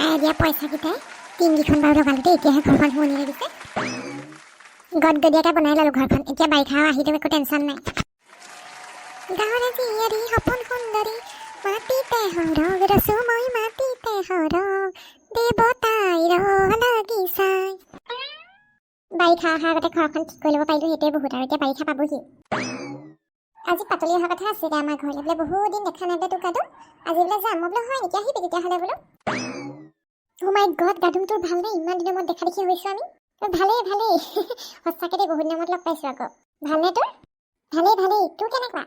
ককাই দিয়া পইচাকেইটাই টিংকেইখন বাৰু লগালো দেই। এতিয়াহে ঘৰখন শুৱনি লাগিছে। গদগদীয়াকৈ বনাই ল'লোঁ ঘৰখন। এতিয়া বাৰিষাও আহিলেও একো টেনশ্যন নাই। গাঁৱৰ জীয়াৰী সপোন সুন্দৰী মাটিতে সৰগ ৰচো মই মাটিতে সৰগ দেৱতাই লাগি চাই। বাৰিষা অহাৰ আগতে ঘৰখন ঠিক কৰি ল'ব পাৰিলোঁ, সেইটোৱে বহুত। আৰু এতিয়া বাৰিষা পাবহি। আজি পাতলি অহা কথা আছিলে আমাৰ ঘৰলৈ। বোলে বহুত দিন দেখা নাই বোলে তোক গাদুম, আজি বোলে যাম। মই বোলে হয় নেকি, আহিবি তেতিয়াহ'লে বোলো। অ' মাই গড, গাদুম তোৰ ভাল নে? ইমান দিনৰ মূৰত দেখা দেখি হৈছোঁ আমি। ভালেই ভালেই সঁচাকৈ দেই, বহুত দিনৰ মূৰত লগ পাইছোঁ আকৌ। ভালনে তোৰ? ভালেই ভালেই। তোৰ কেনেকুৱা?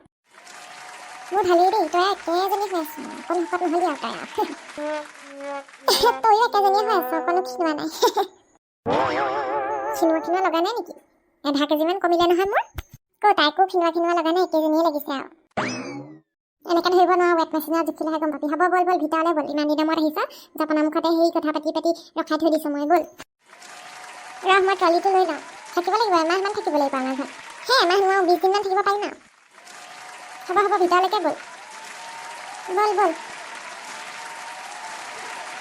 মোৰ ভালেই দেই। তই একেজনী হৈ আছ, অকণ শকত নহ'লি আৰু তই তয়ো একেজনীয়ে হৈ আছ, অকণো ক্ষীণোৱা নাই। ক্ষীণোৱা লগা নাই নেকি? আধা কেজিমান কমিলে নহয় মোৰ। তাইকো ক্ষীণোৱা লগা নাই, একেজনীয়ে লাগিছে আৰু। এনেকৈ ধৰিব নোৱাৰো, ৱেট মেচিনৰ জুখিলেহে গম পাবি। হ'ব বল ভিতৰলৈ বল। ইমান দিনৰ মূৰত আহিছ, জপনা মুখতে সেই কথা পাতি ৰখাই থৈ দিছোঁ মই। বল ৰহ, মই ট্ৰলিটো লৈ যাওঁ। থাকিব লাগিব, এমাহমান থাকিব লাগিব আমাৰ ঘৰত। এমাহ নোৱাৰো, 20 দিনমান থাকিব পাৰিম আৰু। হ'ব ভিতৰলৈকে বল। বল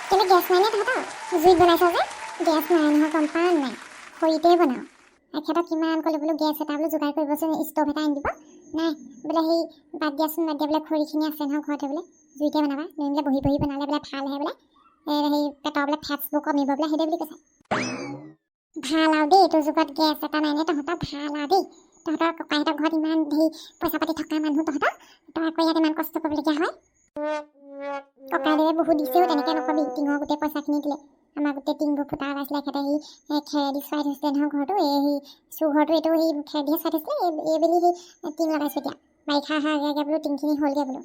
কিন্তু গেছ নাই নে তহঁতৰ? জুইত বনাইছ যে? গেছ নাই নহয়, গম পাৱ নাই? খৰিতেই বনাওঁ। এখেতক কিমান ক'লো বোলো গেছ এটা বোলো যোগাৰ কৰিবচোন, ষ্ট'ভ এটা আনি দিব। নাই বোলে সেই বাদ দিয়াচোন বোলে, খৰিখিনি আছে নহয় ঘৰতে বোলে, জুইতে বনাবা। তুমি বোলে বহি বনালে বোলে ভালহে বোলে, সেই পেটৰ বোলে ফেটছবোৰ কমিব বোলে, সেইদে বুলি কৈছে। ভাল আৰু দেই, এইটো যুগত গেছ এটা নাই নে তহঁতৰ? ভাল আৰু দেই, তহঁতৰ ককাহঁতৰ ঘৰত ইমান ধেৰ পইচা পাতি থকা মানুহ তহঁতৰ, তই আকৌ ইয়াত ইমান কষ্ট কৰিবলগীয়া হয়। ককাইদেৱে বহুত দিছেও, তেনেকৈ নকবি। টিঙৰ গোটেই পইচাখিনি দিলে। আমাৰ গোটেই টিংবোৰ ফুটা ওলাইছিলে। এখেতে সেই খেৰেদি চোৱাই থৈছিলে নহয় ঘৰটো, এই চুৰঘৰটো এইটো সেই খেৰেদিহে চোৱাই থৈছিলে। এইবেলি সেই টিং লগাইছোঁ এতিয়া। বাৰিষা অহাৰ আগে বোলো টিংখিনি হ'লগৈ বোলো।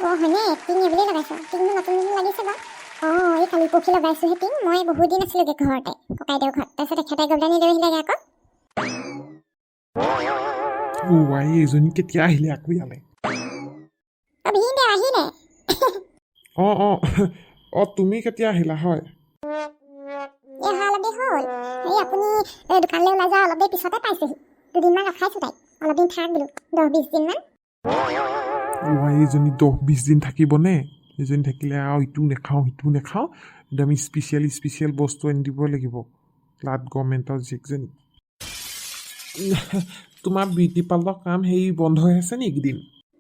অঁ হয়নে? টিং এইবেলি লগাইছোঁ। টিংটো নতুন লাগিছে বাৰু। এই কালি পৰহি লগাইছোঁ সেই টিং। মই বহুত দিন আছিলোঁগৈ ঘৰতে, ককাইদেউৰ ঘৰত। তাৰপিছত এখেতে গৈ পেলাই নিলৈ আহিলেগৈ আকৌ। এইজনী কেতিয়া আহিলে আকৌ ইয়ালৈ? ভিনদেউ আহিলে। তুমি কেতিয়া আহিলা? হয় অহা অলপ দেৰি হ'ল। আপুনি দোকানলৈ ওলাই যোৱা অলপ দেৰি পিছতে পাইছেহি। দুদিনমান ৰখাইছোঁ তাইক, অলপ দিন থাক বোলো, 10-20 দিনমান। এইজনী 10-20 দিন থাকিবনে? এইজনী থাকিলে আৰু ইটো নেখাওঁ সিটো নেখাওঁ, এতিয়া আমি স্পেচিয়েল বস্তু আনি দিব লাগিব। ফ্লাড গভৰ্ণমেণ্টৰ যিজনী। তোমাৰ বিউটি পাৰ্লাৰৰ কাম হেৰি বন্ধ হৈ আছে নি এইকেইদিন?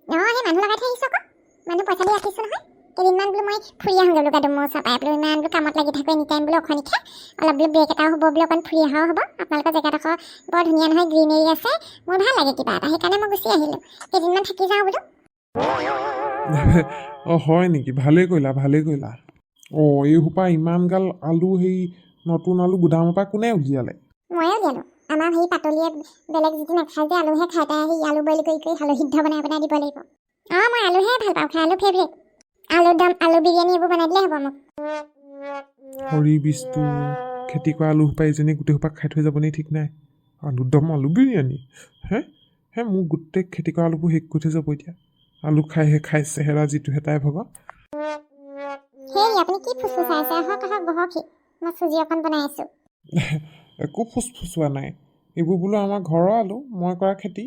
সেই মানুহ লগাই থৈ আহিছোঁ আকৌ। মানুহ পইচা দি ৰাখিছোঁ নহয়। কেইদিনমান বোলো মই ফুৰি আহোঁগৈ বোলো গাদুম মোৰ ওচৰপাই বোলো। ইমান বোলো কামত লাগি থাকোঁ এনি টাইম বোলো, অখনি খাই অলপ বোলো ব্ৰেক এটাও হ'ব বোলো, অকণ ফুৰি অহাও হ'ব। আপোনালোকৰ জেগাডোখৰ বৰ ধুনীয়া নহয়, গ্ৰীনেৰী আছে, মোৰ ভাল লাগে কিবা এটা, সেইকাৰণে মই গুচি আহিলোঁ। কেইদিনমান থাকি যাওঁ বোলো। হয় নেকি? ভালেই কৰিলা। এই সোপা ইমান গাল আলু, সেই নতুন আলু গুদামৰ পৰা কোনে উলিয়ালে? ময়ে উলিয়ালোঁ। আমাৰ সেই পাতলিয়ে বেলেগ যিটো নাখায় যে, আলুহে খাই। তাই সেই আলু বইল কৰি আলু সিদ্ধ বনাই দিব লাগিব। মই আলুহে ভাল পাওঁ খাই, আলু ফেভৰেট। আলুৰ দম, আলু বিৰিয়ানী এইবোৰ বনাই দিলেই হ'ব মোক। হৰি বিষ্ণু, খেতি কৰা আলু সোপা এইজনী গোটেই সোপা খাই থৈ যাব নি ঠিক নাই। আলুৰ দম, আলু বিৰিয়ানী মোক গোটেই খেতি কৰা আলুবোৰ শেষ কৰি থৈ যাব এতিয়া। আলু খাই চেহেৰা যিটোহে তাই ভগা। সেই আপুনি কি ফুচফুচাই আছে? আহক বহকহি, মই চুজি অকণ বনাই আছোঁ। একো ফুচফুচোৱা নাই, এইবোৰ বোলো আমাৰ ঘৰৰ আলু, মই কৰা খেতি।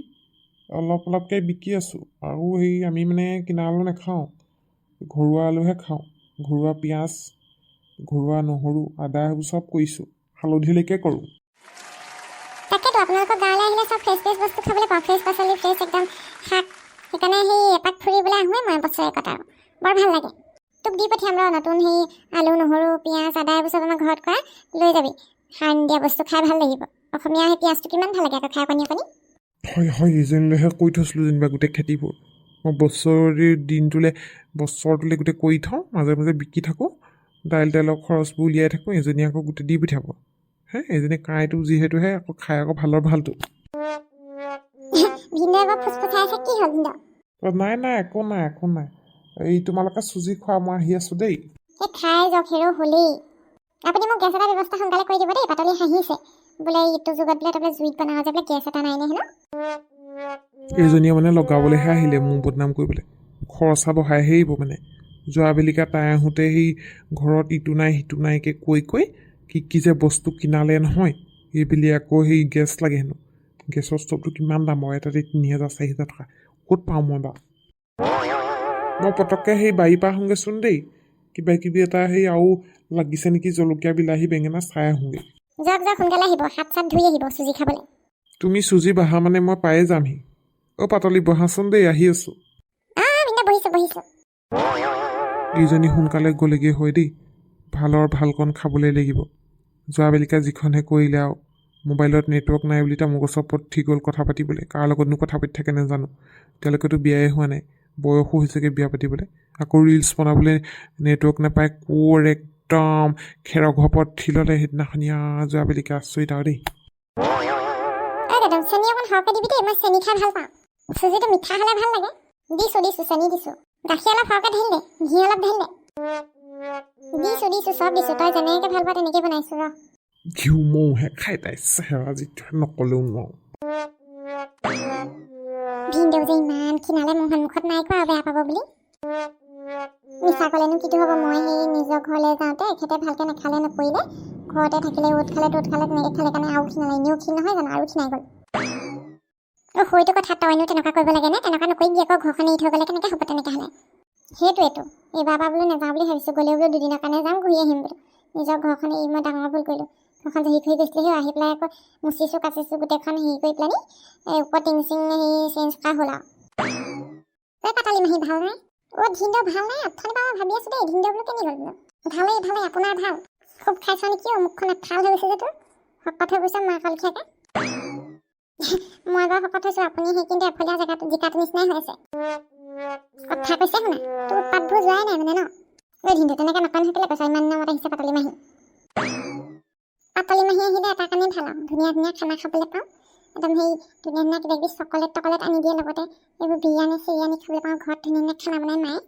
অলপকৈ বিকি আছোঁ। আৰু সেই আমি মানে কিনা আলু নাখাওঁ, ঘৰুৱা আলুহে খাওঁ। ঘৰুৱা পিঁয়াজ, ঘৰুৱা নহৰু, আদা সেইবোৰ চব কৰিছোঁ, হালধিলৈকে কৰোঁ। তাকেতো আপোনালোকৰ গাঁৱলৈ আহিলে চব ফ্ৰেছ বস্তু খাবলৈ পাওঁ, ফ্ৰেছ পাচলি, ফ্ৰেছ একদম শাক। সেইকাৰণে সেই এপাক ফুৰিবলৈ আহোঁৱেই মই বছৰেকত আৰু। বৰ ভাল লাগে। তোক দি পঠিয়াম ৰ, নতুন সেই আলু, নহৰু, পিঁয়াজ, আদা এইবোৰ চব আমাৰ ঘৰত কৰা, লৈ যাবি। সাৰ নিদিয়া বস্তু খাই ভাল লাগিব। অসমীয়া সেই পিঁয়াজটো কিমান ভাল লাগে আকৌ খাই, অকণি। হয় এইজনীলৈহে কৰি থৈছিলোঁ যেনিবা গোটেই খেতিবোৰ। মই বছৰটোলৈ গোটেই কৰি থওঁ, মাজে বিকি থাকোঁ, দাইলৰ খৰচবোৰ উলিয়াই থাকোঁ। এজনী আকৌ গোটেই দি পঠিয়াব। এইজনী কাঁইটো যিহেতুহে আকৌ খাই আকৌ ভালটো। নাই একো নাই। এই তোমালোকে চুজি খোৱা, মই আহি আছোঁ দেই। খাই যাওক, হেৰৌ হ'লেই। আপুনি মোক গেছ এটা ব্যৱস্থা সোনকালে কৰি দিব দেই। পাতলি হাঁহিছে বোলে, এইটো যুগত বোলে তই জুইত বনাওঁ যে বোলে, গেছ এটা নাই নে হেনো। এইজনীয়ে মানে লগাবলৈহে আহিলে মোৰ বদনাম কৰিবলৈ, খৰচা বঢ়াইহে আহিব মানে। যোৱাবেলিকা তাই আহোঁতে সেই ঘৰত ইটো নাই সিটো নাইকৈ কৈ কি যে বস্তু কিনালে নহয়। এইবেলি আকৌ সেই গেছ লাগে হেনো। গেছৰ ষ্টভটো কিমান দাম বাৰু, এটাতে 3000-4000 টকা। ক'ত পাওঁ মই বাৰু? মই পটককৈ সেই বাৰীৰ পৰা আহোঁগৈচোন দেই। কিবা কিবি এটা সেই আৰু লাগিছে নেকি জলকীয়া বিলাহী বেঙেনা চাই আহোঁগৈ। যাওক সোনকালে আহিব, হাত চাত ধুই আহিব চুজি খাবলৈ। তুমি চুজি বাহা মানে মই পায়ে যামহি। পাতলি বহাচোন দেই, আহি আছোঁ। ভিনদেউ বহিছোঁ। এইজনী সোনকালে গ'লেগৈ হয় দেই, ভালৰ ভালকণ খাবলৈ লাগিব। যোৱাবেলিকা যিখনহে কৰিলে আৰু মোবাইলত নেটৱৰ্ক নাই বুলি তামোল গছৰ ওপৰত ঠিক হ'ল কথা পাতিবলৈ। কাৰ লগতনো কথা পাতি থাকে নাজানো। এতিয়ালৈকেতো বিয়াই হোৱা নাই, বয়সো হৈছেগৈ বিয়া পাতিবলৈ। আকৌ ৰিলছ বনাবলৈ নেটৱৰ্ক নাপায়, ক'ৰ একদম খেৰৰ ঘৰত ঠিলতে সেইদিনাখনি যোৱাবেলিকা আচৰিত আৰু দেই। দাদা চেনি অকণ সৰহকৈ দিবি দেই, মই চেনি খাই ভাল পাওঁ। চুজিটো মিঠা হ'লে ভাল লাগে। দিছোঁ চেনি দিছোঁ। গাখীৰ অলপ সৰহকৈ ঢালি দে, ঘি অলপ ঢালি দে। দিছোঁ চব দিছোঁ, তই যেনেকৈ ভাল পাওঁ তেনেকৈ বনাইছোঁ ৰ। ঘিউ মৌহে খাই তাই চেহেৰা যিটো নকলেও নোৱাৰোঁ। ভিনদেউ যে ইমান ক্ষীণালে, মোৰ সন্মুখত নাই কোৱা বেয়া পাব বুলি। মিছা ক'লেনো কিটো হ'ব, মই সেই নিজৰ ঘৰলৈ যাওঁতে এখেতে ভালকৈ নাখালে নকৰিলে, ঘৰতে থাকিলে অ'ত খালে ত'ত খালে তেনেকৈ খালে কাৰণে আৰু ক্ষীণালে। এনেও ক্ষীণ নহয় জানো, আৰু ক্ষীণাই গ'ল। সৈটো কথা তইনো তেনেকুৱা কৰিব লাগে নে? তেনেকুৱা নকৰিবি আকৌ, ঘৰখন এৰি থৈ গ'লে কেনেকৈ হ'ব তেনেকৈ হ'লে। সেইটোৱেতো এইবাৰ পৰা বোলো নাযাওঁ বুলি ভাবিছোঁ, গ'লেও বোলো দুদিনৰ কাৰণে যাম, ঘূৰি আহিম বোলো। নিজৰ ঘৰখন এৰি মই ডাঙৰ ভুল কৰিলোঁ। ঘৰখন জহি খহি গৈছিলে, সেই আহি পেলাই আকৌ মুচিছোঁ কাচিছোঁ গোটেইখন হেৰি কৰি পেলানি ওপৰত টিং চিং হেৰি চেঞ্জ কৰা হ'ল আৰু। পাতালি মাহী ভাল নাই? ভিনদেউ ভাল নাই? অথনিৰ পৰা মই ভাবি আছোঁ দেই, ভিনদেউ বোলো কেনি গ'ল বোলো। ভালেই আপোনাৰ ভাল? খুব খাইছ নেকি? মুখখন এফাল হৈ গৈছে যে তোৰ, শকত হৈ গৈছে মাকৰ লেখীয়াকৈ। মই বাৰু শকত হৈছোঁ, আপুনি সেই কিন্তু এফলীয়া জিকাটোৰ নিচিনাই হৈ আছে। কথা কৈছে শুনা, তোৰ উৎপাতবোৰ যোৱাই নাই মানে ন? ভিনদেউ তেনেকৈ নকয় নহয়, কেলৈ কৈছ? ইমান নামত আহিছে পাতলি মাহী। পাতলি মাহী আহিলে এটা কাৰণেই ভাল আৰু, ধুনীয়া খানা খাবলৈ পাওঁ। একদম সেই ধুনীয়া কিবা কিবি চকলেট টকলেট আনি দিয়ে, লগতে এইবোৰ বিৰিয়ানী চিৰিয়ানী খাবলৈ পাওঁ। ঘৰত ধুনীয়া খানা বনাই মায়ে।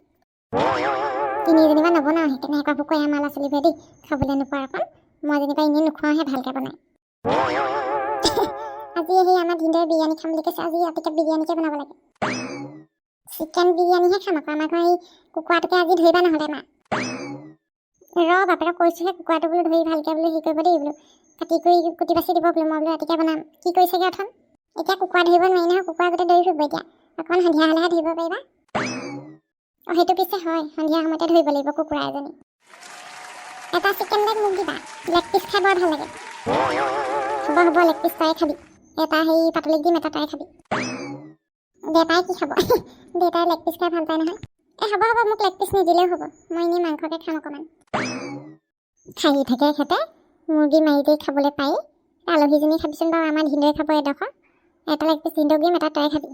তিনি যেনিবা নবনাওঁ, সেইকাৰণে একো কয় আমাৰ ল'ৰা ছোৱালীবোৰে দেই, খাবলৈ নোপোৱা অকণ। মই যেনিবা এনেই নোখোৱাওহে ভালকৈ বনাই। আজি সেই আমাৰ ভিনদেউৱে বিৰিয়ানী খাম বুলি কৈছে, আজি ৰাতিকে বিৰিয়ানীকে বনাব লাগে। চিকেন বিৰিয়ানীহে খাম আকৌ, আমাৰ ঘৰ এই কুকুৰাটোকে আজি ধৰিবা নহ'লে মা। বাপেৰক কৈছোঁহে কুকুৰাটো বোলো ধৰি ভালকৈ বোলো হেৰি কৰিব দেই বোলো, কাটি কৰি কুটি বাচি দিব বোলো, মই বোলো ৰাতিকে বনাম। কি কৰিছেগৈ অথন? এতিয়া কুকুৰা ধৰিব নোৱাৰি নহয়, কুকুৰা গোটেই দৌৰি ফুৰিব এতিয়া। অকণমান সন্ধিয়া হ'লেহে ধৰিব পাৰিবা। সেইটো পিছে হয়, সন্ধিয়া সময়তে ধৰিব লাগিব কুকুৰা এজনী। এটা চিকেন লেগ মোক দিবা, লেগ পিচ খাই বৰ ভাল লাগে। হ'ব লেগ পিচ তই খাবি। এটা সেই পাতলিক দিম, এটা তই খাবি। দেউতাই কি খাব? দেউতাই লেগ পিচ খাই ভাল পায় নহয়। হ'ব মোক লেগ পিচ নিদিলেও হ'ব, মই এনেই মাংসকে খাম অকণমান। খাই থাকে এখেতে, মুৰ্গী মাৰি দি খাবলৈ পায়। আলহীজনী খাবিচোন বাৰু, আমাৰ ভিনদেউৱে খাব এডোখৰ। এটা লেগ পিচ ভিনদেউক দিম, এটা তই খাবি।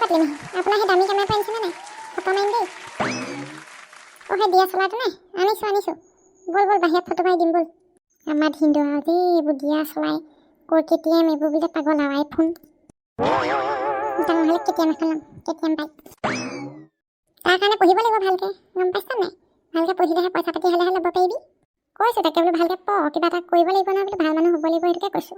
পাতলি মাহী আপোনাৰ সেই দামী কেমেৰাটো আনিছেনে নাই? ফটো মাৰিম দেই। সেই দিয়া চলাটো নে? আনিছোঁ। ব'ল বাহিৰত ফটো মাৰি দিম ব'ল। আমাৰ ভিনদেউ আজি এইবোৰ দিয়া চলাই KTM এইবোৰ বোলে পাগল আৰু আইফোন। ডাঙৰ হ'লে KTM এখন ল'ম, KTM বাইক। তাৰ কাৰণে পঢ়িব লাগিব ভালকৈ, গম পাইছ নাই? ভালকৈ পঢ়িলেহে পইচা পাতি হ'লেহে ল'ব পাৰিবি। কৈছোঁ তাকে বোলো ভালকৈ পঢ়, কিবা এটা কৰিব লাগিব নহয় বোলো, ভাল মানুহ হ'ব লাগিব, সেইটোকে কৈছোঁ।